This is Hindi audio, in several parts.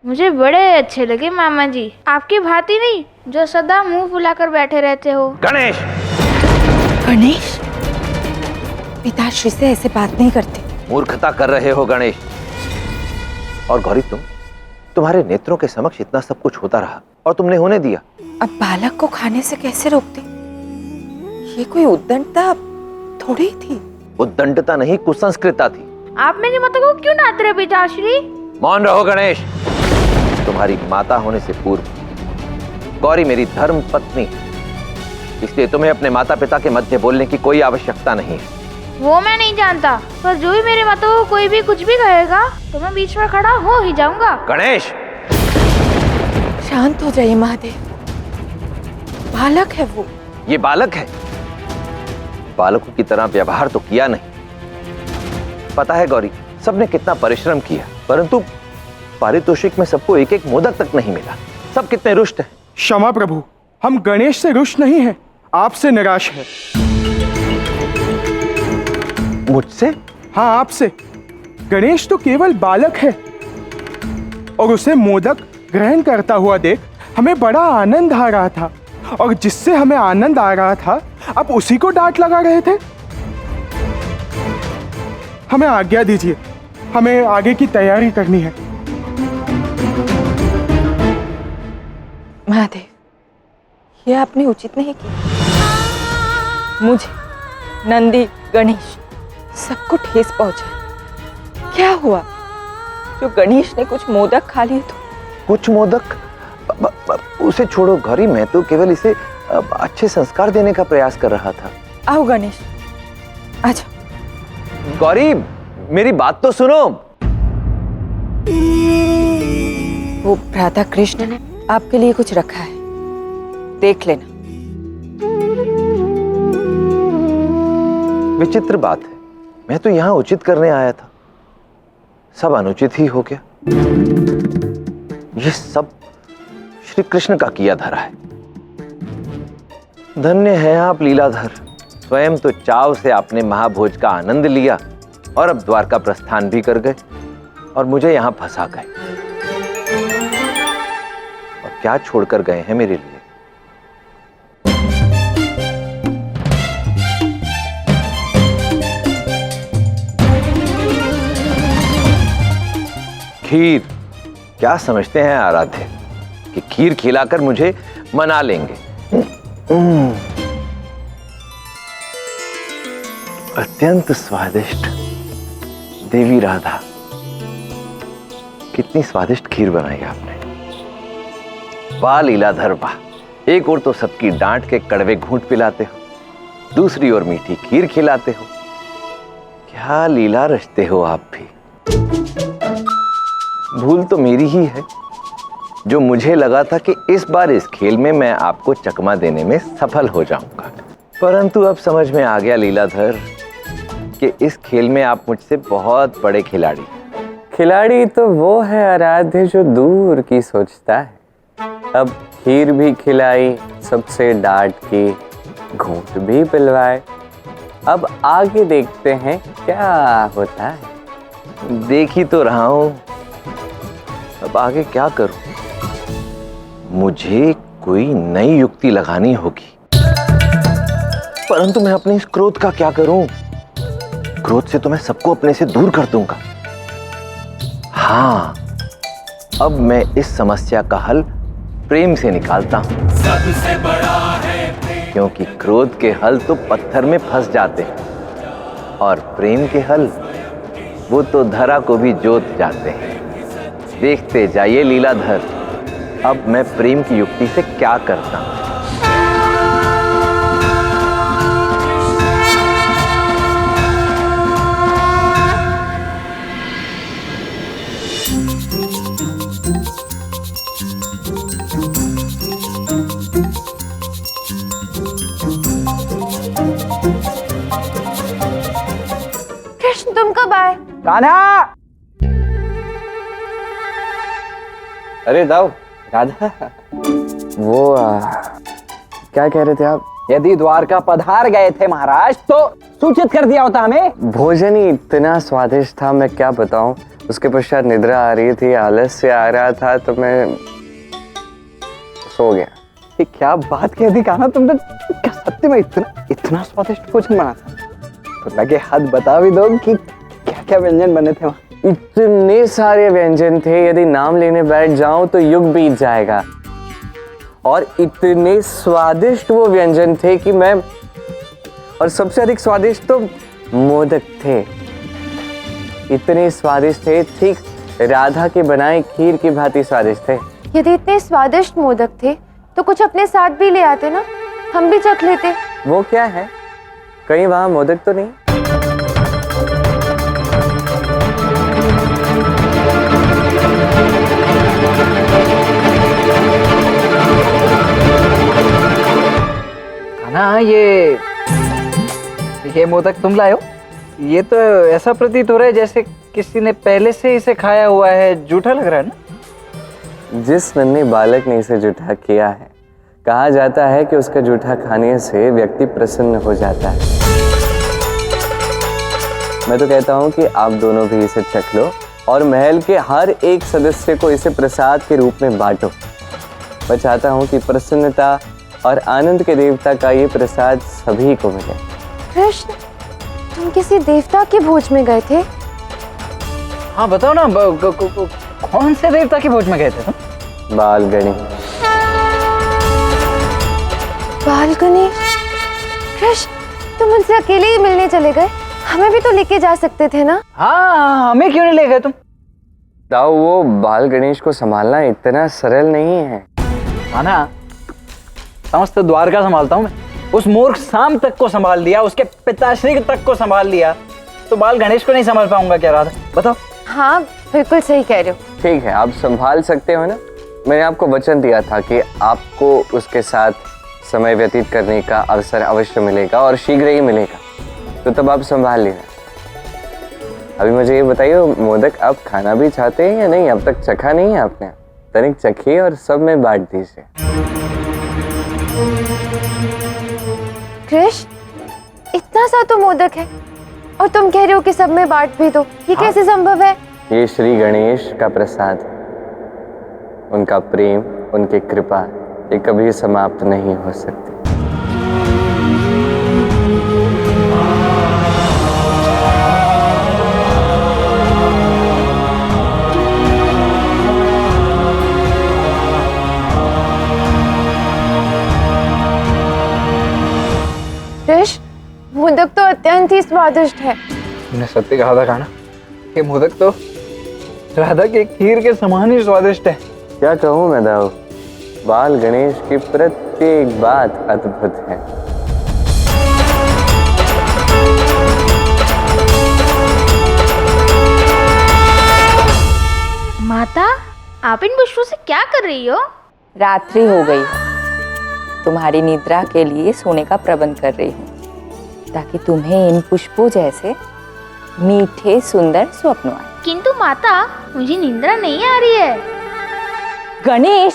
मुझे बड़े अच्छे लगे मामा जी, आपकी भांति नहीं जो सदा मुंह फुलाकर बैठे रहते हो। गणेश! गणेश, पिताश्री से ऐसे बात नहीं करते। मूर्खता कर रहे हो गणेश। और गौरी, तुम्हारे नेत्रों के समक्ष इतना सब कुछ होता रहा और तुमने होने दिया। अब बालक को खाने से कैसे रोकते? ये कोई उद्दंडता थोड़ी थी। उद्दंडता नहीं, कुसंस्कृता थी। आप मेरी माता को क्यों नाच रहे पिताश्री? मौन रहो गणेश। तुम्हारी माता होने से पूर्व गौरी मेरी धर्म पत्नी है, इसलिए तुम्हें अपने माता पिता के मध्य बोलने की कोई आवश्यकता नहीं है। वो मैं नहीं जानता, पर जो ही मेरे माता को कोई भी कुछ भी कहेगा तो मैं बीच में खड़ा हो ही जाऊंगा। गणेश! शांत हो जाइए महादेव, बालक है वो। ये बालक है। बालकों की तरह व्यवहार तो किया नहीं। पता है गौरी, सबने कितना परिश्रम किया, परंतु पारितोषिक में सबको एक एक मोदक तक नहीं मिला। सब कितने रुष्ट हैं। क्षमा प्रभु, हम गणेश से रुष्ट नहीं हैं, आपसे निराश है। मुझसे? हाँ, आपसे। गणेश तो केवल बालक है और उसे मोदक ग्रहण करता हुआ देख हमें बड़ा आनंद आ रहा था, और जिससे हमें आनंद आ रहा था आप उसी को डांट लगा रहे थे। हमें आज्ञा दीजिए, हमें आगे की तैयारी करनी है। महादेव, ये आपने उचित नहीं किया। मुझे, नंदी, गणेश सबको ठेस पहुंचा। क्या हुआ जो गणेश ने कुछ मोदक खा लिए तो? कुछ मोदक? उसे छोड़ो गौरी, मैं तो केवल इसे अच्छे संस्कार देने का प्रयास कर रहा था। आओ गणेश, आजा। गौरी, मेरी बात तो सुनो। वो भ्राता कृष्ण ने आपके लिए कुछ रखा है, देख लेना। विचित्र बात है, मैं तो यहाँ उचित करने आया था, सब अनुचित ही हो गया। ये सब श्री कृष्ण का किया धरा है। धन्य है आप लीलाधर, स्वयं तो चाव से आपने महाभोज का आनंद लिया और अब द्वारका प्रस्थान भी कर गए और मुझे यहाँ फंसा गए। और क्या छोड़कर गए हैं मेरे लिए? खीर। क्या समझते हैं आराध्य कि खीर खिलाकर मुझे मना लेंगे? अत्यंत स्वादिष्ट। देवी राधा, कितनी स्वादिष्ट खीर बनाई आपने। वाह लीलाधर वाह, एक ओर तो सबकी डांट के कड़वे घूंट पिलाते हो, दूसरी ओर मीठी खीर खिलाते हो। क्या लीला रचते हो आप भी। भूल तो मेरी ही है, जो मुझे लगा था कि इस बार इस खेल में मैं आपको चकमा देने में सफल हो जाऊंगा, परंतु अब समझ में आ गया लीलाधर कि इस खेल में आप मुझसे बहुत बड़े खिलाड़ी। खिलाड़ी तो वो है आराध्य जो दूर की सोचता है। अब खीर भी खिलाई, सबसे डांट की, घूंट भी पिलवाए। अब आगे देखते हैं क्या होता है। देख ही तो रहा हूं, अब आगे क्या करूं? मुझे कोई नई युक्ति लगानी होगी, परंतु मैं अपने इस क्रोध का क्या करूं? क्रोध से तो मैं सबको अपने से दूर कर दूंगा। हाँ, अब मैं इस समस्या का हल प्रेम से निकालता हूं। सबसे बड़ा है प्रेम। क्योंकि क्रोध के हल तो पत्थर में फंस जाते हैं और प्रेम के हल वो तो धरा को भी जोत जाते हैं। देखते जाइए लीलाधर, अब मैं प्रेम की युक्ति से क्या करता हूं। कृष्ण, तुम कब आए? कान्हा! अरे दाऊ, राधा, वो क्या कह रहे थे आप? यदि द्वारका पधार गए थे महाराज तो सूचित कर दिया होता हमें। भोजन ही इतना स्वादिष्ट था, मैं क्या बताऊं। उसके पश्चात निद्रा आ रही थी, आलस्य आ रहा था, तो मैं सो गया। ये क्या बात कह दी कान्हा तुमने, क्या सत्य में इतना स्वादिष्ट भोजन बना था? तो लगे हाथ बता भी दो कि क्या क्या व्यंजन बने थे वहाँ। इतने सारे व्यंजन थे, यदि नाम लेने बैठ जाऊं तो युग बीत जाएगा। और इतने स्वादिष्ट वो व्यंजन थे कि मैं, और सबसे अधिक स्वादिष्ट तो मोदक थे। इतने स्वादिष्ट थे, ठीक राधा के बनाए खीर की भांति स्वादिष्ट थे। यदि इतने स्वादिष्ट मोदक थे तो कुछ अपने साथ भी ले आते ना, हम भी चख लेते। वो क्या है? कहीं वहां मोदक तो नहीं? कान्हा, ये मोदक तुम लाए हो? ये तो ऐसा प्रतीत हो रहा है जैसे किसी ने पहले से इसे खाया हुआ है। जूठा लग रहा है ना? जिस नन्हे बालक ने इसे जूठा किया है, कहा जाता है कि उसका जूठा खाने से व्यक्ति प्रसन्न हो जाता है। मैं तो कहता हूं कि आप दोनों भी इसे चख लो और महल के हर एक सदस्य को इसे प्रसाद के रूप में बांटो। मैं चाहता हूं कि प्रसन्नता और आनंद के देवता का ये प्रसाद सभी को मिले। कृष्ण, तुम किसी देवता के भोज में गए थे? हाँ बताओ ना, कौन से देवता के भोज में गए थे तुम? बाल गणेश। बाल गणेश? कृष्ण, तुम उनसे अकेले ही मिलने चले गए? हमें भी तो लेके जा सकते थे ना? हाँ, हमें क्यों नहीं ले गए तुम? ताऊ, वो बाल गणेश को संभालना इतना सरल नहीं है। कान्हा, समस्त द्वारका संभालता हूँ मैं। उस मूर्ख शाम तक को संभाल लिया, उसके पिताश्री तक को संभाल लिया, तो बाल गणेश को नहीं संभाल पाऊंगा क्या राधा? बताओ। हाँ, बिल्कुल सही कह रहे हो। ठीक है, आप संभाल सकते हो ना। मैंने आपको वचन दिया था कि आपको उसके साथ समय व्यतीत करने का अवसर अवश्य मिलेगा और शीघ्र ही मिलेगा, तो तब आप संभाल लेना। अभी मुझे ये बताइए, मोदक आप खाना भी चाहते हैं या नहीं? अब तक चखा नहीं है आपने? तनिक चखिए और सब में बांट दीजिए। कृष्ण, इतना सा तो मोदक है और तुम कह रहे हो कि सब में बांट भी दो। ये कैसे संभव है? ये श्री गणेश का प्रसाद, उनका प्रेम, उनकी कृपा, ये कभी समाप्त नहीं हो सकती। कृष्ण, मोदक तो अत्यंत ही स्वादिष्ट है। तुमने सत्य कहा था कान्हा, ये मोदक तो राधा के खीर के समान ही स्वादिष्ट है। क्या कहूँ मैं दाऊ, बाल गणेश की प्रत्येक बात अद्भुत है। माता, आप इन पुष्पों से क्या कर रही हो? रात्रि हो गई है, तुम्हारी निद्रा के लिए सोने का प्रबंध कर रही हूँ, ताकि तुम्हें इन पुष्पों जैसे मीठे सुंदर स्वप्न आए। किंतु माता, मुझे निंद्रा नहीं आ रही है। गणेश,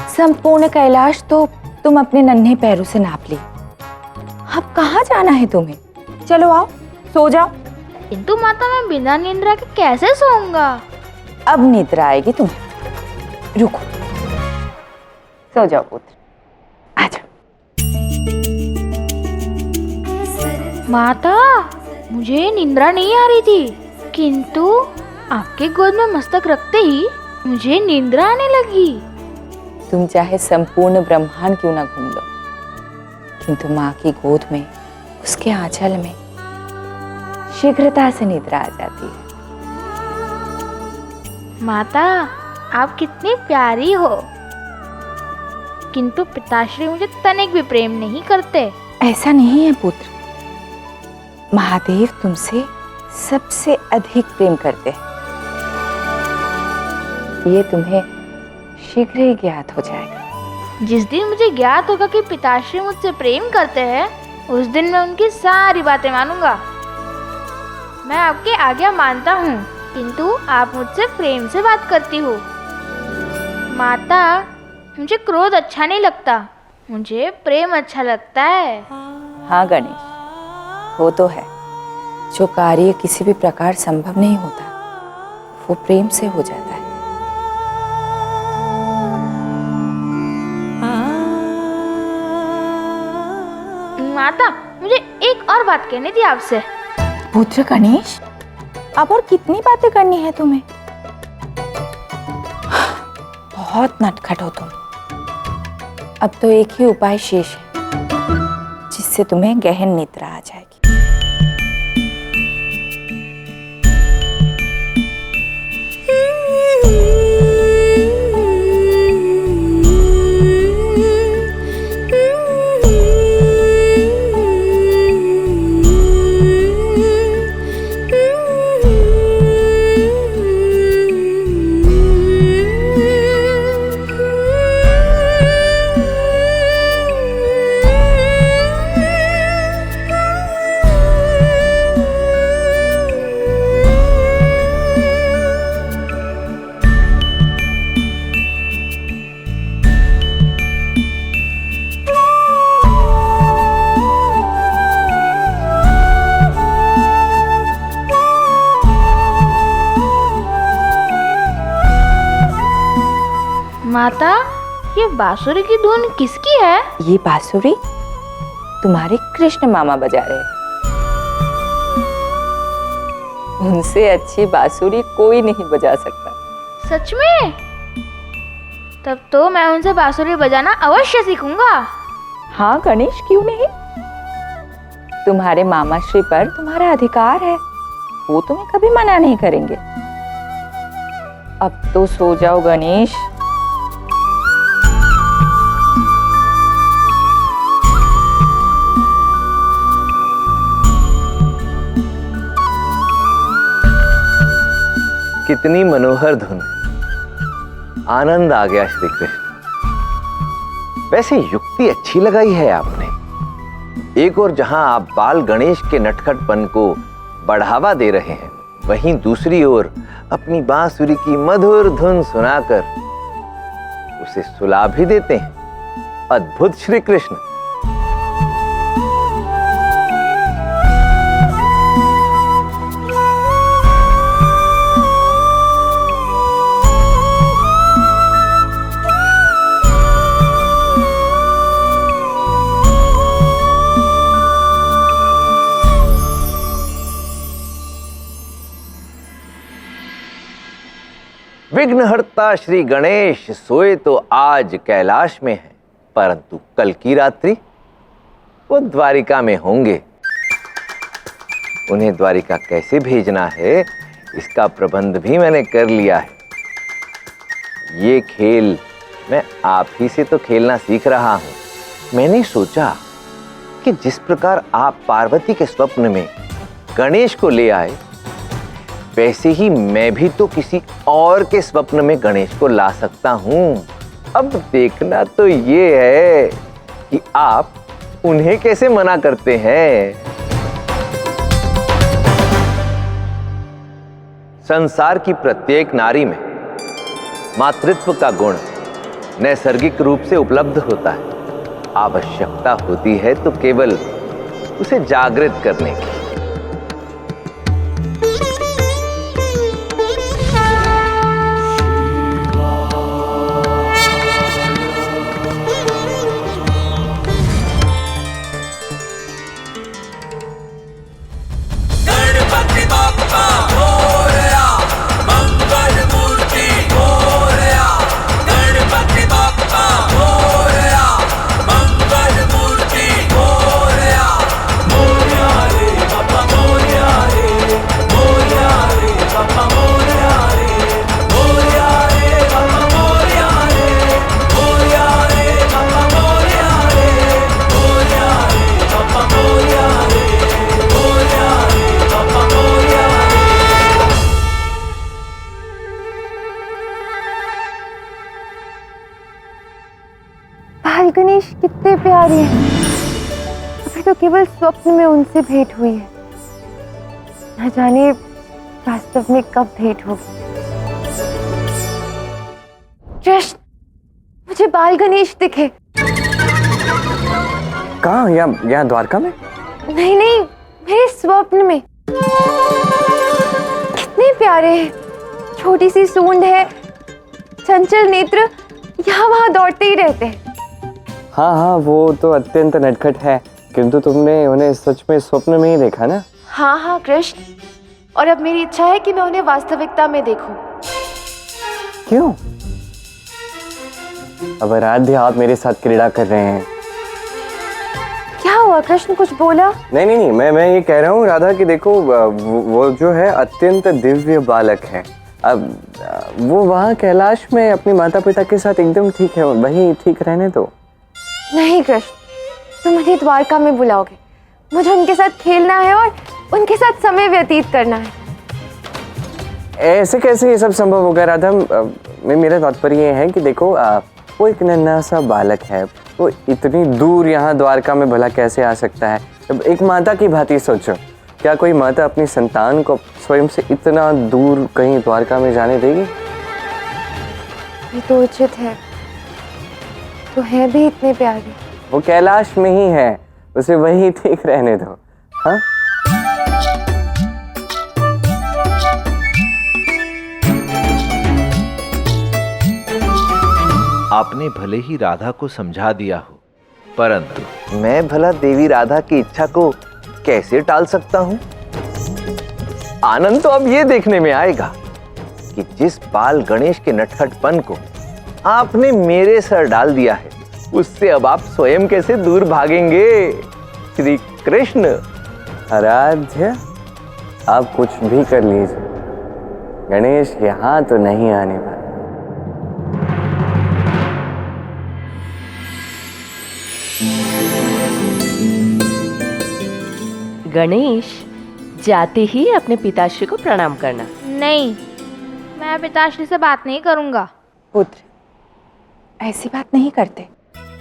संपूर्ण कैलाश तो तुम अपने नन्हे पैरों से नाप ली। अब कहाँ जाना है तुम्हें? चलो आओ, सो जाओ। किंतु माता, मैं बिना निंद्रा के कैसे सोऊंगा? अब निद्रा आएगी तुम्हें। रुको, सो जाओ पुत्र, आ जाओ। माता, मुझे निंद्रा नहीं आ रही थी, किंतु आपके गोद में मस्तक रखते ही मुझे निंद्रा आने लगी। तुम चाहे संपूर्ण ब्रह्मांड क्यों ना घूम लो, किंतु माँ की गोद में, उसके आंचल में शीघ्रता से निद्रा आ जाती है। माता, आप कितनी प्यारी हो, किंतु पिताश्री मुझे तनिक भी प्रेम नहीं करते। ऐसा नहीं है पुत्र, महादेव तुमसे सबसे अधिक प्रेम करते हैं। ये तुम्हें शीघ्र ही ज्ञात हो जाएगा। जिस दिन मुझे ज्ञात होगा कि पिताश्री मुझसे प्रेम करते हैं, उस दिन मैं उनकी सारी बातें मानूंगा। मैं आपकी आज्ञा मानता हूँ, किंतु आप मुझसे प्रेम से बात करती हो। माता, मुझे क्रोध अच्छा नहीं लगता, मुझे प्रेम अच्छा लगता है। हाँ गणेश, वो तो है। जो कार्य किसी भी प्रकार संभव नहीं होता, वो प्रेम से हो जाता है। माता, मुझे एक और बात कहनी थी आपसे। पुत्र गणेश, अब और कितनी बातें करनी है तुम्हें? बहुत नटखट हो तुम। अब तो एक ही उपाय शेष है जिससे तुम्हें गहन निद्रा आ जाएगी। माता, ये बांसुरी की धुन किसकी है? ये बांसुरी तुम्हारे कृष्ण मामा बजा रहे हैं। उनसे अच्छी बांसुरी कोई नहीं बजा सकता। सच में? तब तो मैं उनसे बांसुरी बजाना अवश्य सीखूंगा। हाँ गणेश, क्यों नहीं? तुम्हारे मामा श्री पर तुम्हारा अधिकार है, वो तुम्हें कभी मना नहीं करेंगे। अब तो सो जाओ गणेश। कितनी मनोहर धुन, आनंद आ गया श्री कृष्ण। वैसे युक्ति अच्छी लगाई है आपने। एक और जहां आप बाल गणेश के नटखटपन को बढ़ावा दे रहे हैं, वहीं दूसरी ओर अपनी बांसुरी की मधुर धुन सुनाकर उसे सुला भी देते हैं। अद्भुत श्री कृष्ण। विघ्नहर्ता श्री गणेश सोए तो आज कैलाश में है, परंतु कल की रात्रि वो द्वारिका में होंगे। उन्हें द्वारिका कैसे भेजना है, इसका प्रबंध भी मैंने कर लिया है। ये खेल मैं आप ही से तो खेलना सीख रहा हूं। मैंने सोचा कि जिस प्रकार आप पार्वती के स्वप्न में गणेश को ले आए, वैसे ही मैं भी तो किसी और के स्वप्न में गणेश को ला सकता हूं। अब देखना तो ये है कि आप उन्हें कैसे मना करते हैं। संसार की प्रत्येक नारी में मातृत्व का गुण नैसर्गिक रूप से उपलब्ध होता है। आवश्यकता होती है तो केवल उसे जागृत करने की। बाल गणेश कितने प्यारे हैं। अभी तो केवल स्वप्न में उनसे भेंट हुई है, न जाने वास्तव में कब भेंट होगी। कृष्ण, मुझे बाल गणेश दिखे। कहाँ? यहाँ द्वारका में? नहीं नहीं, मेरे स्वप्न में। कितने प्यारे हैं, छोटी सी सूंड है, चंचल नेत्र, यहाँ वहाँ दौड़ते ही रहते हैं। हाँ हाँ, वो तो अत्यंत नटखट है, किंतु तुमने उन्हें सच में स्वप्न में ही देखा ना? हाँ हाँ कृष्ण, और अब मेरी इच्छा है कि मैं उन्हें वास्तविकता में देखूं। क्यों? अब आराध्य, आप मेरे साथ क्रीड़ा कर रहे हैं। क्या हुआ कृष्ण, कुछ बोला? नहीं, मैं ये कह रहा हूँ राधा कि देखो, वो जो है अत्यंत दिव्य बालक है। अब वो वहाँ कैलाश में अपने माता पिता के साथ एकदम ठीक है, वहीं ठीक रहने दो। नहीं कृष्ण, तुम मुझे द्वारका में बुलाओगे, मुझे उनके साथ खेलना है और उनके साथ समय व्यतीत करना है। ऐसे कैसे ये सब संभव होगा राधा? मेरा तात्पर्य ये है कि देखो, वो एक नन्हा सा बालक है, वो इतनी दूर यहाँ द्वारका में भला कैसे आ सकता है? अब एक माता की भांति सोचो, क्या कोई माता अपनी संतान को स्वयं से इतना दूर कहीं द्वारका में जाने देगी? ये तो उचित है, तो है भी इतने प्यारे। वो कैलाश में ही है, उसे वहीं ठीक रहने दो। हाँ, आपने भले ही राधा को समझा दिया हो, परंतु मैं भला देवी राधा की इच्छा को कैसे टाल सकता हूं? आनंद तो अब ये देखने में आएगा कि जिस बाल गणेश के नटखटपन को आपने मेरे सर डाल दिया है, उससे अब आप स्वयं कैसे दूर भागेंगे? श्री कृष्ण। आराध्य, आप कुछ भी कर लीजिए, गणेश यहाँ तो नहीं आने वाला। गणेश, जाते ही अपने पिताश्री को प्रणाम करना। नहीं, मैं पिताश्री से बात नहीं करूंगा। पुत्र, ऐसी बात नहीं करते।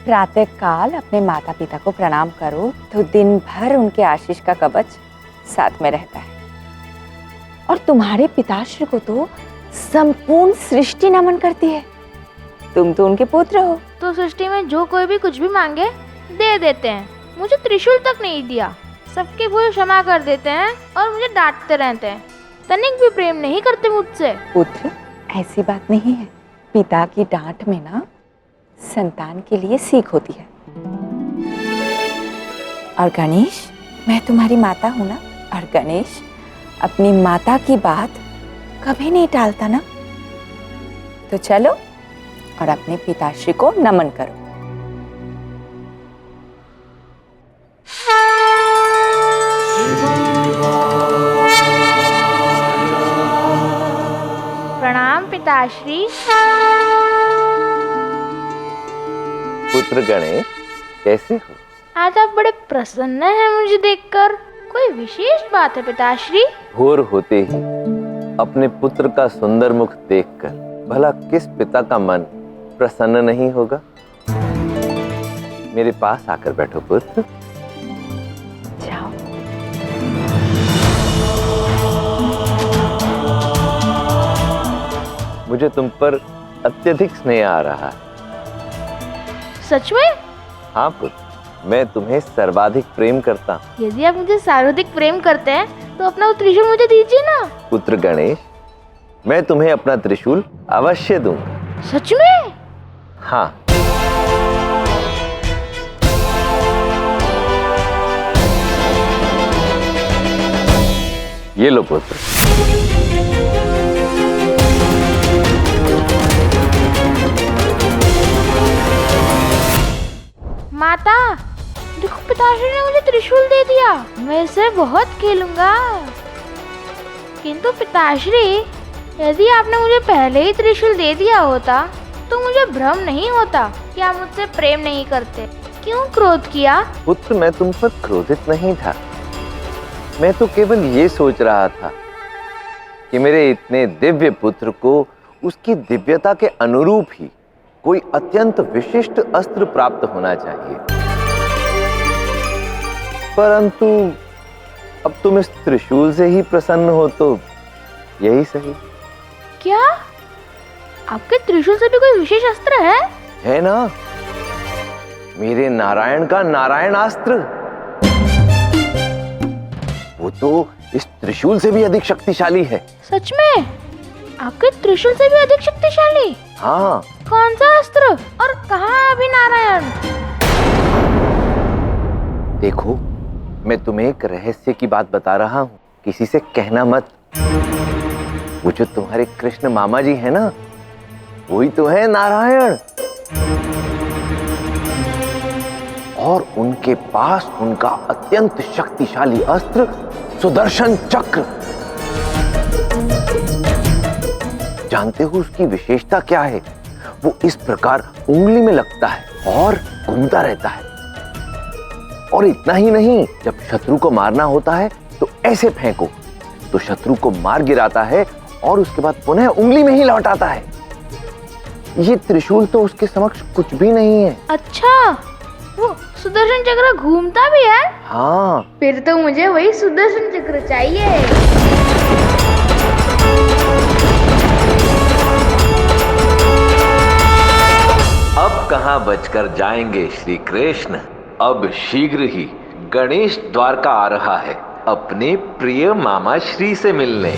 प्रातः काल अपने माता पिता को प्रणाम करो तो दिन भर उनके आशीष का कवच साथ में रहता है। और तुम्हारे पिताश्री को तो संपूर्ण सृष्टि नमन करती है। तुम तो उनके पुत्र हो। तो सृष्टि में जो कोई भी कुछ भी मांगे दे देते हैं। मुझे त्रिशूल तक नहीं दिया, सबके भूल क्षमा कर देते हैं और मुझे डांटते रहते हैं। तनिक भी प्रेम नहीं करते मुझसे। पुत्र, ऐसी बात नहीं है। पिता की डांट में ना संतान के लिए सीख होती है। और गणेश, मैं तुम्हारी माता हूं ना, और गणेश अपनी माता की बात कभी नहीं टालता ना। तो चलो और अपने पिताश्री को नमन करो। प्रणाम पिताश्री। पुत्र गणेश, कैसे हो? आज आप बड़े प्रसन्न हैं मुझे देखकर। कोई विशेष बात है पिताश्री? भोर होते ही अपने पुत्र का सुंदर मुख देखकर भला किस पिता का मन प्रसन्न नहीं होगा? मेरे पास आकर बैठो पुत्र। जाओ। मुझे तुम पर अत्यधिक स्नेह आ रहा है। सच में? हाँ पुत्र, मैं तुम्हें सर्वाधिक प्रेम करता हूँ। यदि आप मुझे सर्वाधिक प्रेम करते हैं तो अपना वो त्रिशूल मुझे दीजिए ना। पुत्र गणेश, मैं तुम्हें अपना त्रिशूल अवश्य दूंगा। सच में? हाँ। ये लो पुत्र। माता, देखो पिताश्री ने मुझे त्रिशूल दे दिया। मैं इसे बहुत खेलूंगा। किंतु पिताश्री, यदि आपने मुझे पहले ही त्रिशूल दे दिया होता तो मुझे भ्रम नहीं होता कि आप मुझसे प्रेम नहीं करते। क्यों क्रोध किया? पुत्र, मैं तुम पर क्रोधित नहीं था। मैं तो केवल ये सोच रहा था कि मेरे इतने दिव्य पुत्र को उसकी दिव्यता के अनुरूप ही कोई अत्यंत विशिष्ट अस्त्र प्राप्त होना चाहिए। परंतु अब तुम इस त्रिशूल से ही प्रसन्न हो तो यही सही। क्या आपके त्रिशूल से भी कोई विशेष अस्त्र है? है ना, मेरे नारायण का नारायणास्त्र। वो तो इस त्रिशूल से भी अधिक शक्तिशाली है। सच में? आपके त्रिशूल से भी अधिक शक्तिशाली? हाँ, कौन सा अस्त्र और कहाँ है अभी नारायण? देखो, मैं तुम्हें एक रहस्य की बात बता रहा हूँ, किसी से कहना मत। वो जो तुम्हारे कृष्ण मामा जी है ना, वही तो है नारायण। और उनके पास उनका अत्यंत शक्तिशाली अस्त्र सुदर्शन चक्र। जानते हो उसकी विशेषता क्या है? वो इस प्रकार उंगली में लगता है और घूमता रहता है। और इतना ही नहीं, जब शत्रु को मारना होता है तो ऐसे फेंको तो शत्रु को मार गिराता है और उसके बाद पुनः उंगली में ही लौटाता है। ये त्रिशूल तो उसके समक्ष कुछ भी नहीं है। अच्छा, वो सुदर्शन चक्र घूमता भी है? हाँ, फिर तो मुझे वही सुदर्शन चक्र चाहिए। अब कहाँ बचकर जाएंगे श्री कृष्ण। अब शीघ्र ही गणेश द्वारका आ रहा है अपने प्रिय मामा श्री से मिलने।